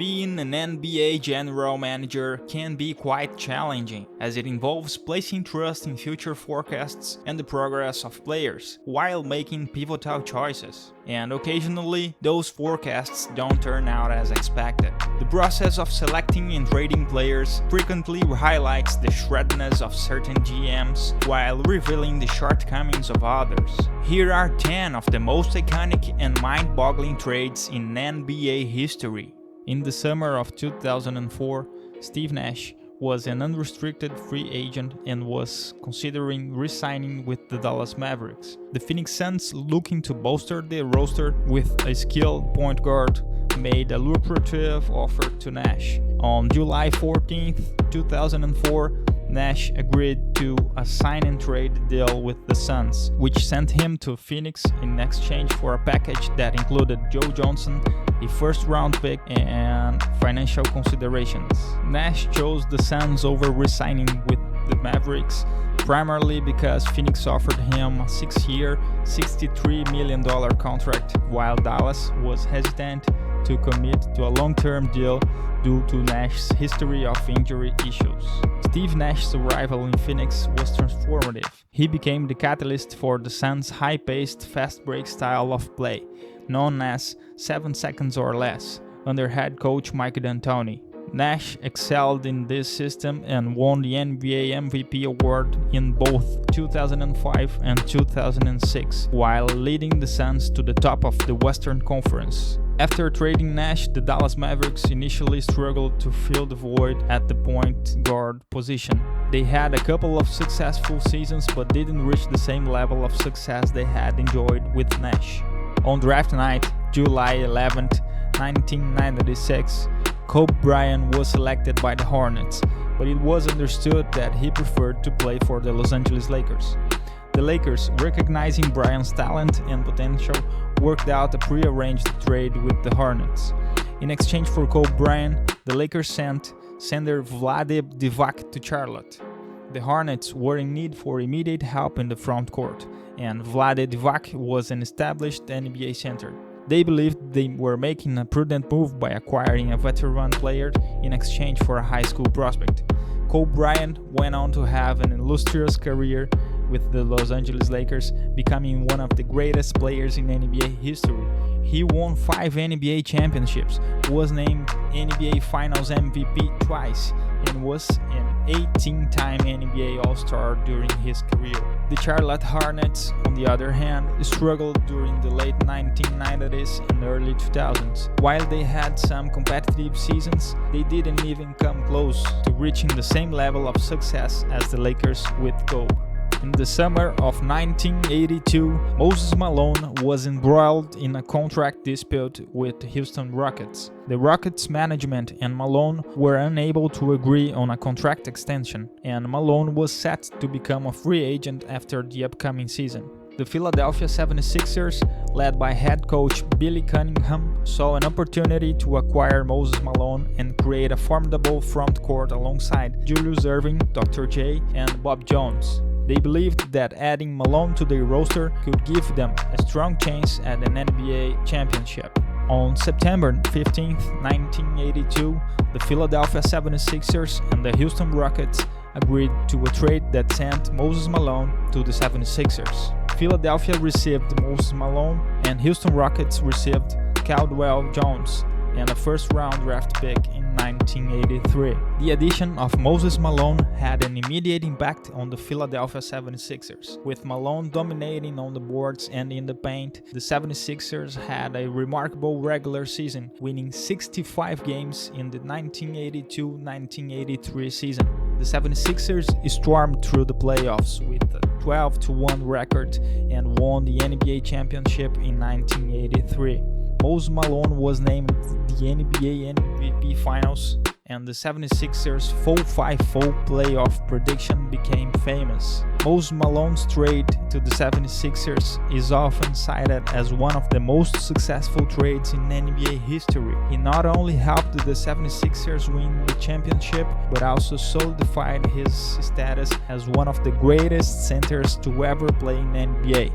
Being an NBA general manager can be quite challenging, as it involves placing trust in future forecasts and the progress of players, while making pivotal choices. And occasionally, those forecasts don't turn out as expected. The process of selecting and trading players frequently highlights the shrewdness of certain GMs, while revealing the shortcomings of others. Here are 10 of the most iconic and mind-boggling trades in NBA history. In the summer of 2004, Steve Nash was an unrestricted free agent and was considering re-signing with the Dallas Mavericks. The Phoenix Suns, looking to bolster their roster with a skilled point guard, made a lucrative offer to Nash. On July 14, 2004, Nash agreed to a sign-and-trade deal with the Suns, which sent him to Phoenix in exchange for a package that included Joe Johnson, a first-round pick, and financial considerations. Nash chose the Suns over re-signing with the Mavericks, primarily because Phoenix offered him a 6-year, $63 million contract, while Dallas was hesitant to commit to a long-term deal due to Nash's history of injury issues. Steve Nash's arrival in Phoenix was transformative. He became the catalyst for the Suns' high-paced, fast-break style of play, known as 7 seconds or less, under head coach Mike D'Antoni. Nash excelled in this system and won the NBA MVP award in both 2005 and 2006, while leading the Suns to the top of the Western Conference. After trading Nash, the Dallas Mavericks initially struggled to fill the void at the point guard position. They had a couple of successful seasons but didn't reach the same level of success they had enjoyed with Nash. On draft night, July 11, 1996, Kobe Bryant was selected by the Hornets, but it was understood that he preferred to play for the Los Angeles Lakers. The Lakers, recognizing Bryant's talent and potential, worked out a pre-arranged trade with the Hornets. In exchange for Kobe Bryant, the Lakers sent center Vlade Divac to Charlotte. The Hornets were in need for immediate help in the front court, and Vlade Divac was an established NBA center. They believed they were making a prudent move by acquiring a veteran player in exchange for a high school prospect. Kobe Bryant went on to have an illustrious career with the Los Angeles Lakers, becoming one of the greatest players in NBA history. He won 5 NBA championships, was named NBA Finals MVP twice, and was an 18-time NBA All-Star during his career. The Charlotte Hornets, on the other hand, struggled during the late 1990s and early 2000s. While they had some competitive seasons, they didn't even come close to reaching the same level of success as the Lakers with Kobe. In the summer of 1982, Moses Malone was embroiled in a contract dispute with the Houston Rockets. The Rockets management and Malone were unable to agree on a contract extension, and Malone was set to become a free agent after the upcoming season. The Philadelphia 76ers, led by head coach Billy Cunningham, saw an opportunity to acquire Moses Malone and create a formidable front court alongside Julius Erving, Dr. J, and Bob Jones. They believed that adding Malone to their roster could give them a strong chance at an NBA championship. On September 15, 1982, the Philadelphia 76ers and the Houston Rockets agreed to a trade that sent Moses Malone to the 76ers. Philadelphia received Moses Malone and Houston Rockets received Caldwell Jones and a first-round draft pick in 1983. The addition of Moses Malone had an immediate impact on the Philadelphia 76ers. With Malone dominating on the boards and in the paint, the 76ers had a remarkable regular season, winning 65 games in the 1982-1983 season. The 76ers stormed through the playoffs with a 12-1 record and won the NBA championship in 1983. Moses Malone was named the NBA MVP Finals, and the 76ers' 4-5-4 playoff prediction became famous. Moses Malone's trade to the 76ers is often cited as one of the most successful trades in NBA history. He not only helped the 76ers win the championship, but also solidified his status as one of the greatest centers to ever play in NBA.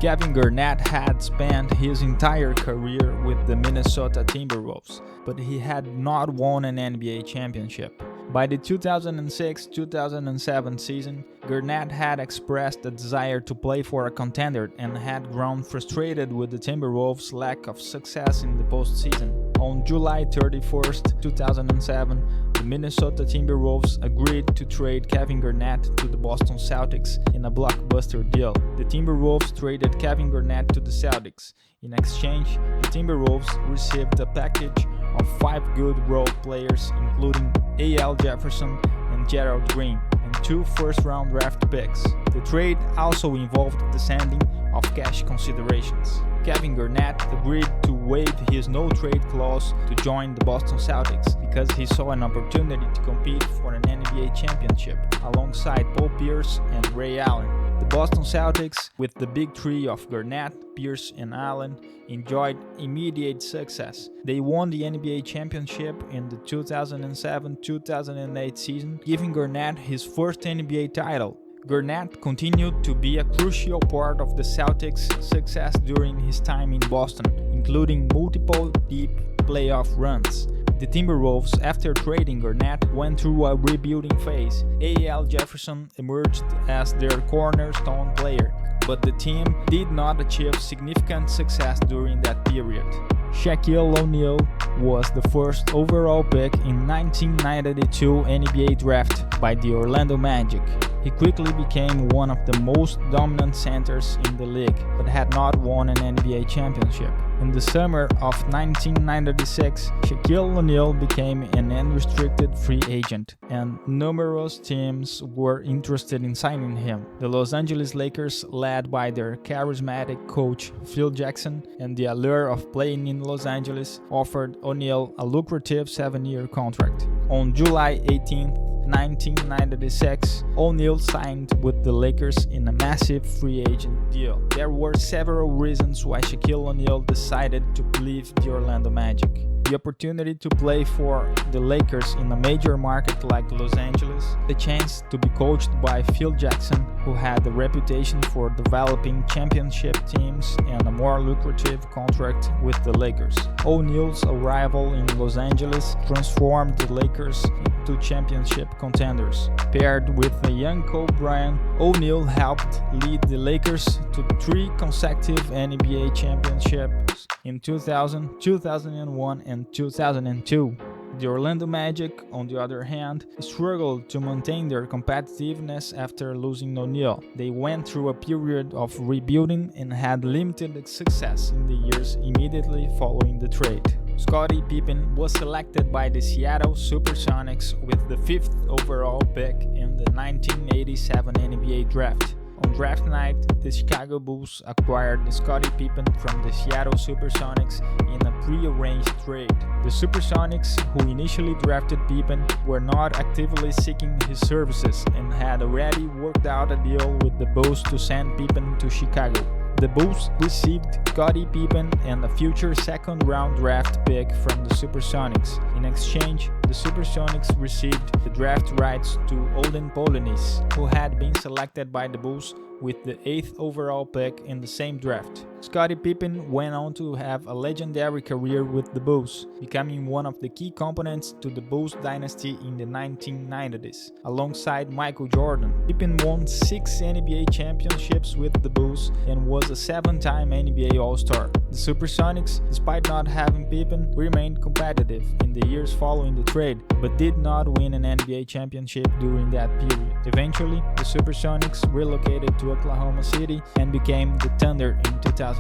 Kevin Garnett had spent his entire career with the Minnesota Timberwolves, but he had not won an NBA championship. By the 2006-2007 season, Garnett had expressed a desire to play for a contender and had grown frustrated with the Timberwolves' lack of success in the postseason. On July 31, 2007, the Minnesota Timberwolves agreed to trade Kevin Garnett to the Boston Celtics in a blockbuster deal. The Timberwolves traded Kevin Garnett to the Celtics. In exchange, the Timberwolves received a package of 5 good role players, including A.L. Jefferson and Gerald Green, and 2 first-round draft picks. The trade also involved the sending of cash considerations. Kevin Garnett agreed to waive his no-trade clause to join the Boston Celtics because he saw an opportunity to compete for an NBA championship alongside Paul Pierce and Ray Allen. The Boston Celtics, with the big three of Garnett, Pierce, and Allen, enjoyed immediate success. They won the NBA championship in the 2007-2008 season, giving Garnett his first NBA title. Garnett continued to be a crucial part of the Celtics' success during his time in Boston, including multiple deep playoff runs. The Timberwolves, after trading Garnett, went through a rebuilding phase. A.L. Jefferson emerged as their cornerstone player, but the team did not achieve significant success during that period. Shaquille O'Neal was the first overall pick in 1992 NBA draft by the Orlando Magic. He quickly became one of the most dominant centers in the league, but had not won an NBA championship. In the summer of 1996, Shaquille O'Neal became an unrestricted free agent, and numerous teams were interested in signing him. The Los Angeles Lakers, led by their charismatic coach Phil Jackson and the allure of playing in Los Angeles, offered O'Neal a lucrative 7-year contract. On July 18, 1996, O'Neal signed with the Lakers in a massive free agent deal. There were several reasons why Shaquille O'Neal decided to leave the Orlando Magic. The opportunity to play for the Lakers in a major market like Los Angeles, the chance to be coached by Phil Jackson, who had a reputation for developing championship teams, and a more lucrative contract with the Lakers. O'Neal's arrival in Los Angeles transformed the Lakers into championship contenders. Paired with the young Kobe Bryant, O'Neal helped lead the Lakers to 3 consecutive NBA championships in 2000, 2001, and 2002. The Orlando Magic, on the other hand, struggled to maintain their competitiveness after losing O'Neal. They went through a period of rebuilding and had limited success in the years immediately following the trade. Scottie Pippen was selected by the Seattle Supersonics with the 5th overall pick in the 1987 NBA draft. On draft night, the Chicago Bulls acquired Scottie Pippen from the Seattle Supersonics in a pre-arranged trade. The Supersonics, who initially drafted Pippen, were not actively seeking his services and had already worked out a deal with the Bulls to send Pippen to Chicago. The Bulls received Scottie Pippen and a future second-round draft pick from the Supersonics. In exchange, the Supersonics received the draft rights to Olden Polynice, who had been selected by the Bulls with the 8th overall pick in the same draft. Scottie Pippen went on to have a legendary career with the Bulls, becoming one of the key components to the Bulls dynasty in the 1990s. Alongside Michael Jordan, Pippen won 6 NBA championships with the Bulls and was a 7-time NBA All-Star. The Supersonics, despite not having Pippen, remained competitive in the years following the trade, but did not win an NBA championship during that period. Eventually, the Supersonics relocated to Oklahoma City and became the Thunder in 2008.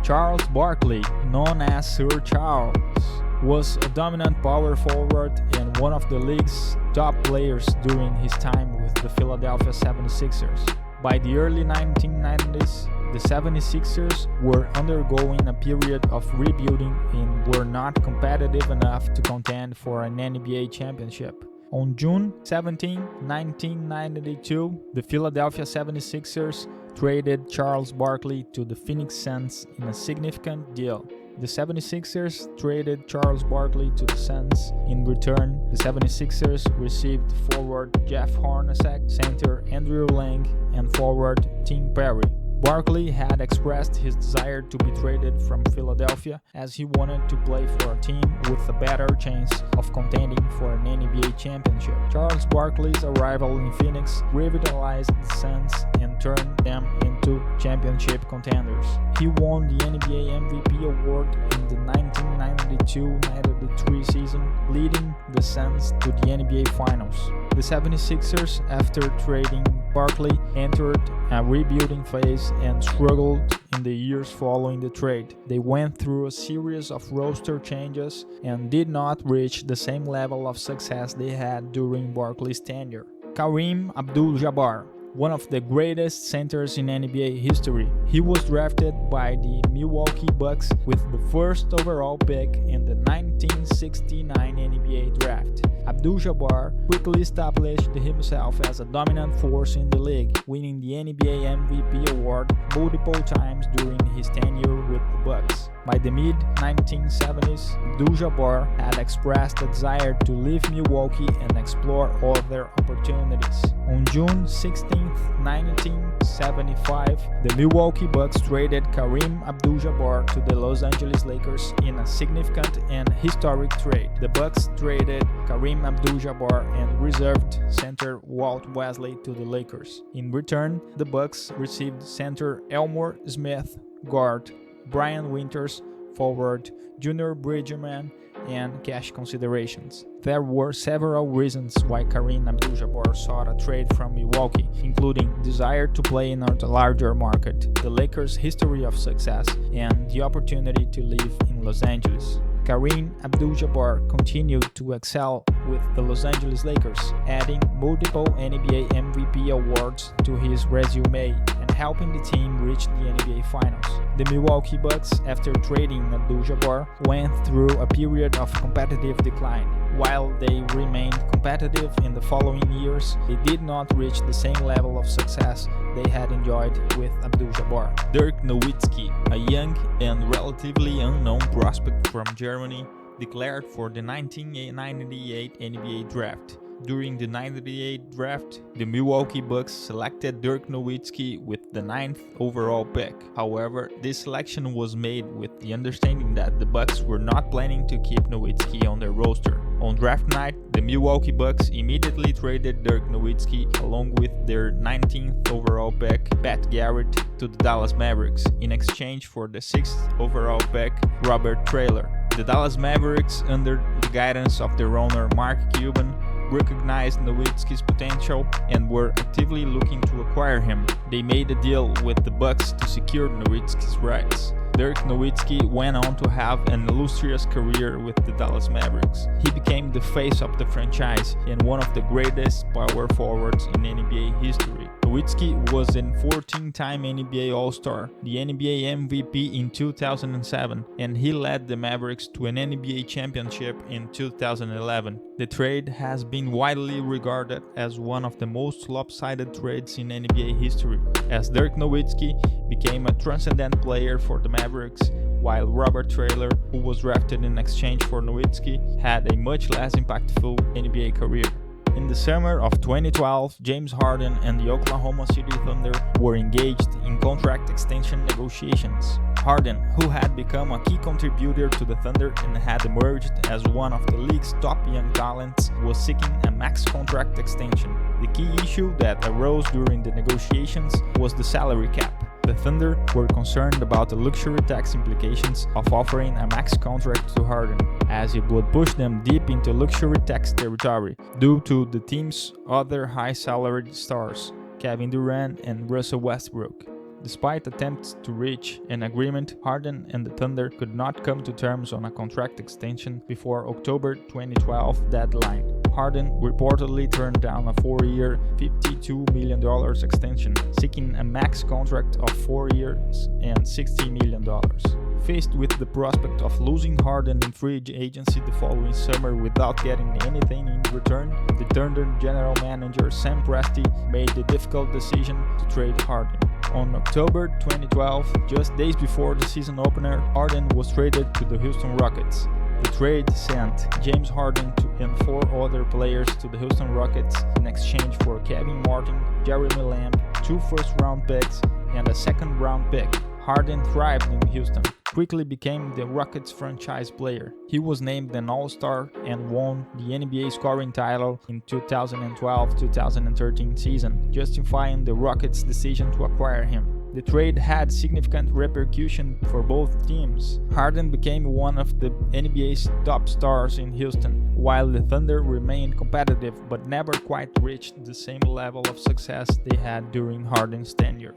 Charles Barkley, known as Sir Charles, was a dominant power forward and one of the league's top players during his time with the Philadelphia 76ers. By the early 1990s, the 76ers were undergoing a period of rebuilding and were not competitive enough to contend for an NBA championship. On June 17, 1992, the Philadelphia 76ers traded Charles Barkley to the Phoenix Suns in a significant deal. The 76ers traded Charles Barkley to the Suns. In return, the 76ers received forward Jeff Hornacek, center Andrew Lang, and forward Tim Perry. Barkley had expressed his desire to be traded from Philadelphia as he wanted to play for a team with a better chance of contending for an NBA championship. Charles Barkley's arrival in Phoenix revitalized the Suns and turned them into championship contenders. He won the NBA MVP award in the 1992-93 season, leading the Suns to the NBA Finals. The 76ers, after trading Barkley, entered a rebuilding phase and struggled in the years following the trade. They went through a series of roster changes and did not reach the same level of success they had during Barkley's tenure. Kareem Abdul-Jabbar, one of the greatest centers in NBA history. He was drafted by the Milwaukee Bucks with the first overall pick in the 1969 NBA draft. Abdul-Jabbar quickly established himself as a dominant force in the league, winning the NBA MVP award multiple times during his tenure with the Bucks. By the mid-1970s, Abdul-Jabbar had expressed a desire to leave Milwaukee and explore other opportunities. On June 16, 1975, the Milwaukee Bucks traded Kareem Abdul-Jabbar to the Los Angeles Lakers in a significant and historic trade. The Bucks traded Kareem Abdul-Jabbar and reserved center Walt Wesley to the Lakers. In return, the Bucks received center Elmore Smith, guard Brian Winters, forward Junior Bridgman, and cash considerations. There were several reasons why Kareem Abdul-Jabbar sought a trade from Milwaukee, including desire to play in a larger market, the Lakers' history of success, and the opportunity to live in Los Angeles. Kareem Abdul-Jabbar continued to excel with the Los Angeles Lakers, adding multiple NBA MVP awards to his resume and helping the team reach the NBA Finals. The Milwaukee Bucks, after trading Abdul-Jabbar, went through a period of competitive decline. While they remained competitive in the following years, they did not reach the same level of success they had enjoyed with Abdul-Jabbar. Dirk Nowitzki, a young and relatively unknown prospect from Germany, declared for the 1998 NBA draft. During the 98 draft, the Milwaukee Bucks selected Dirk Nowitzki with the 9th overall pick. However, this selection was made with the understanding that the Bucks were not planning to keep Nowitzki on their roster. On draft night, the Milwaukee Bucks immediately traded Dirk Nowitzki along with their 19th overall pick, Pat Garrett, to the Dallas Mavericks in exchange for the 6th overall pick, Robert Traylor. The Dallas Mavericks, under the guidance of their owner Mark Cuban, recognized Nowitzki's potential and were actively looking to acquire him. They made a deal with the Bucks to secure Nowitzki's rights. Dirk Nowitzki went on to have an illustrious career with the Dallas Mavericks. He became the face of the franchise and one of the greatest power forwards in NBA history. Nowitzki was an 14-time NBA All-Star, the NBA MVP in 2007, and he led the Mavericks to an NBA championship in 2011. The trade has been widely regarded as one of the most lopsided trades in NBA history, as Dirk Nowitzki became a transcendent player for the Mavericks, while Robert Traylor, who was drafted in exchange for Nowitzki, had a much less impactful NBA career. In the summer of 2012, James Harden and the Oklahoma City Thunder were engaged in contract extension negotiations. Harden, who had become a key contributor to the Thunder and had emerged as one of the league's top young talents, was seeking a max contract extension. The key issue that arose during the negotiations was the salary cap. The Thunder were concerned about the luxury tax implications of offering a max contract to Harden, as it would push them deep into luxury tax territory due to the team's other high-salaried stars, Kevin Durant and Russell Westbrook. Despite attempts to reach an agreement, Harden and the Thunder could not come to terms on a contract extension before October 2012 deadline. Harden reportedly turned down a 4-year, $52 million extension, seeking a max contract of 4 years and $60 million. Faced with the prospect of losing Harden in free agency the following summer without getting anything in return, the Thunder general manager Sam Presti made the difficult decision to trade Harden. On October 2012, just days before the season opener, Harden was traded to the Houston Rockets. The trade sent James Harden and 4 other players to the Houston Rockets in exchange for Kevin Martin, Jeremy Lamb, 2 first-round picks, and a second-round pick. Harden thrived in Houston, quickly became the Rockets franchise player. He was named an All-Star and won the NBA scoring title in 2012-2013 season, justifying the Rockets' decision to acquire him. The trade had significant repercussion for both teams. Harden became one of the NBA's top stars in Houston, while the Thunder remained competitive but never quite reached the same level of success they had during Harden's tenure.